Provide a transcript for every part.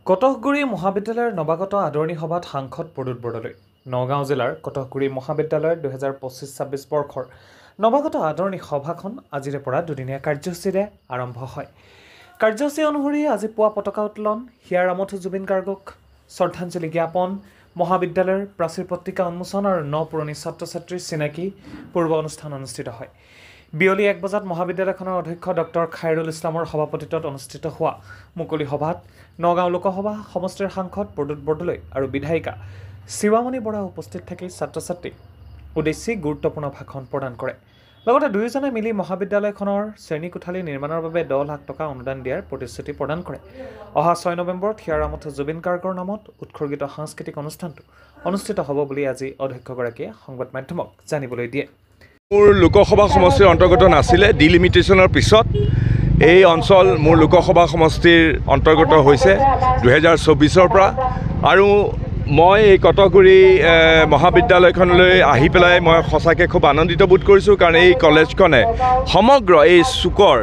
কটকগুৰি মহাবিদ্যালয়ৰ নৱাগত আদৰণি সভাত সাংসদ প্ৰদ্যুৎ বৰদলৈ। নগাঁও জিলাৰ কটকগুৰি মহাবিদ্যালয়ৰ 2025-26 বৰ্ষৰ নৱাগত আদৰণি সভাখন আজিৰে পৰা দুদিনীয়া কাৰ্যসূচীৰে আৰম্ভ হয়। কাৰ্যসূচী অনুসৰি আজি পুৱা পতাকা উত্তোলন, হিয়াৰামঠ জুবিন গাৰ্গক শ্ৰদ্ধাঞ্জলি জ্ঞাপন, মহাবিদ্যালয়ৰ প্ৰাচীৰ পত্ৰিকা উন্মোচন আৰু পুৰণি ছাত্ৰ-ছাত্ৰীৰ চিনাকি পূৰ্ব অনুষ্ঠান অনুষ্ঠিত হয়। বিয়লি 1 বজাত মহাবিদ্যালয়খনৰ অধ্যক্ষ ডক্টৰ খাইৰুল ইছলামৰ সভাপতিত্বত অনুষ্ঠিত হোৱা মুকলি সভাত নগাঁও লোকসভা সমষ্টিৰ সাংসদ প্ৰদ্যুৎ বৰদলৈ আৰু বিধায়িকা শিৱামণি বৰা উপস্থিত থাকি ছাত্ৰ-ছাত্ৰীক উদ্দেশ্যি গুৰুত্বপূৰ্ণ ভাষণ প্ৰদান কৰে। লগতে দুয়োজনে মিলি মহাবিদ্যালয়খনৰ শ্ৰেণী কোঠালী নিৰ্মাণৰ বাবে 10 লাখ টকা অনুদান দিয়াৰ প্ৰতিশ্ৰুতি প্ৰদান কৰে। অহা 6 নৱেম্বৰত হিয়াৰামঠ জুবিন গাৰ্গৰ নামত উৎসৰ্গিত সাংস্কৃতিক অনুষ্ঠানটো অনুষ্ঠিত হ'ব বুলি আজি অধ্যক্ষগৰাকীয়ে সংবাদ মাধ্যমক জানিবলৈ দিয়ে। মোৰ লোকসভা সমষ্টিৰ অন্তৰ্গত নাছিলে, ডিলিমিটেশ্যনৰ পিছত এই অঞ্চল মোৰ লোকসভা সমষ্টিৰ অন্তৰ্গত হৈছে 2024 পৰা। আৰু মই এই কটকগুৰি মহাবিদ্যালয়খনলৈ আহি পেলাই মই সঁচাকৈ খুব আনন্দিত বোধ কৰিছোঁ, কাৰণ এই কলেজখনে সমগ্ৰ এই চুকৰ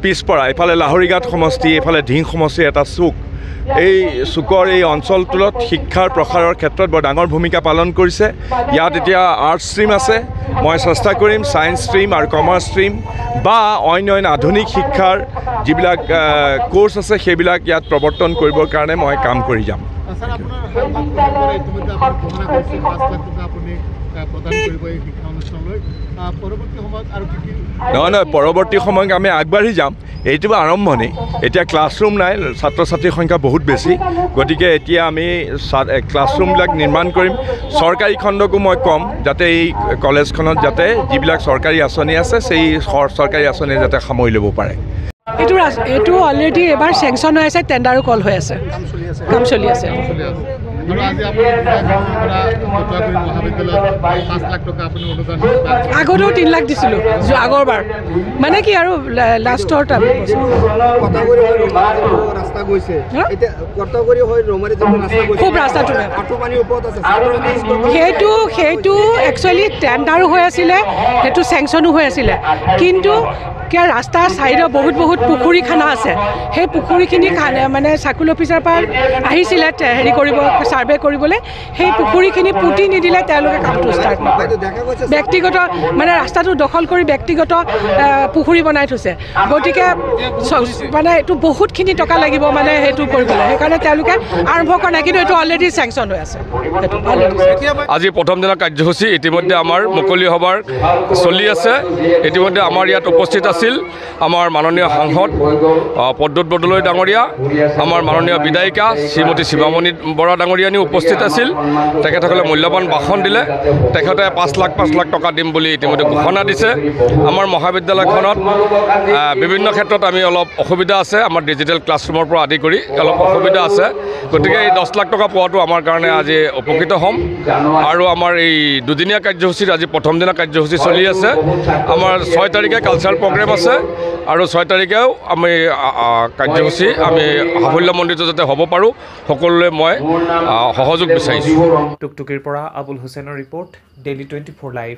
পিছপৰা এইফালে লাহৰীঘাট সমষ্টি, এইফালে ধিং সমষ্টিৰ এটা চুক, এই চুকৰ এই অঞ্চলটোত শিক্ষাৰ প্ৰসাৰৰ ক্ষেত্ৰত বৰ ডাঙৰ ভূমিকা পালন কৰিছে। ইয়াত এতিয়া আৰ্টছ ষ্ট্ৰীম আছে, মই চেষ্টা কৰিম ছায়েন্স ষ্ট্ৰীম আৰু কমাৰ্চ ষ্ট্ৰীম বা অন্য আধুনিক শিক্ষাৰ যিবিলাক কোৰ্চ আছে সেইবিলাক ইয়াত প্ৰৱৰ্তন কৰিবৰ কাৰণে মই কাম কৰি যাম। নহয়, পৰৱৰ্তী সময়ত আমি আগবাঢ়ি যাম। এইটো আৰম্ভণি, এতিয়া ক্লাছৰুম নাই, ছাত্ৰ ছাত্ৰীৰ সংখ্যা বহুত বেছি, গতিকে এতিয়া আমি ক্লাছৰুমবিলাক নিৰ্মাণ কৰিম। চৰকাৰী খণ্ডকো মই ক'ম যাতে এই কলেজখনত যাতে যিবিলাক চৰকাৰী আঁচনি আছে সেই চৰকাৰী আঁচনি যাতে সামৰি ল'ব পাৰে। এইটো অলৰেডি এবাৰ চেংচন হৈ আছে, টেণ্ডাৰো কল হৈ আছে, কাম চলি আছে। আগতেও 3 লাখ দিছিলোঁ আগৰবাৰ, মানে কি আৰু লাষ্টৰ খুব ৰাস্তাটো সেইটো একচুৱেলি টেণ্ডাৰো হৈ আছিলে, সেইটো চেংচনো হৈ আছিলে, কিন্তু কিয় ৰাস্তাৰ ছাইডত বহুত পুখুৰী খানা আছে। সেই পুখুৰীখিনি মানে চাৰ্কুল অফিচাৰ পৰা আহিছিলে হেৰি কৰিব, ছাৰ্ভে কৰিবলৈ, সেই পুখুৰীখিনি পুতি নিদিলে তেওঁলোকে কামটো ষ্টাৰ্ট নকৰে। ব্যক্তিগত মানে ৰাস্তাটো দখল কৰি ব্যক্তিগত পুখুৰী বনাই থৈছে, গতিকে মানে এইটো বহুতখিনি টকা লাগিব মানে সেইটো কৰিবলৈ, সেইকাৰণে তেওঁলোকে আৰম্ভ কৰা নাই, কিন্তু এইটো অলৰেডি চেংচন হৈ আছে। আজি প্ৰথম দিনৰ কাৰ্যসূচী ইতিমধ্যে আমাৰ মুকলি সভাৰ চলি আছে। ইতিমধ্যে আমাৰ ইয়াত উপস্থিত আছিল আমাৰ মাননীয় সাংসদ প্ৰদ্যুৎ বৰদলৈ ডাঙৰীয়া, আমাৰ মাননীয় বিধায়িকা শ্ৰীমতী শিৱামণি বৰা ডাঙৰীয়ানী উপস্থিত আছিল। তেখেতসকলে মূল্যৱান ভাষণ দিলে। তেখেতে 5 লাখ টকা দিম বুলি ইতিমধ্যে ঘোষণা দিছে। আমাৰ মহাবিদ্যালয়খনত বিভিন্ন ক্ষেত্ৰত আমি অলপ অসুবিধা আছে, আমাৰ ডিজিটেল ক্লাছৰুমৰ পৰা আদি কৰি অলপ অসুবিধা আছে, গতিকে এই 10 লাখ টকা পোৱাটো আমাৰ কাৰণে আজি উপকৃত হ'ম। আৰু আমাৰ এই দুদিনীয়া কাৰ্যসূচীত আজি প্ৰথম দিনা কাৰ্যসূচী চলি আছে। আমাৰ 6 তাৰিখে কালচাৰেল প্ৰগ্ৰেম আছে আৰু 6 তাৰিখেও আমি কাৰ্যসূচী আমি সাফল্যমণ্ডিত যাতে হ'ব পাৰোঁ, সকলোৱে মই সহযোগ বিচাৰিছোঁ। টুকটুকিৰ পৰা আবুল হুছেইনৰ ৰিপৰ্ট, ডেইলি 24 লাইভ।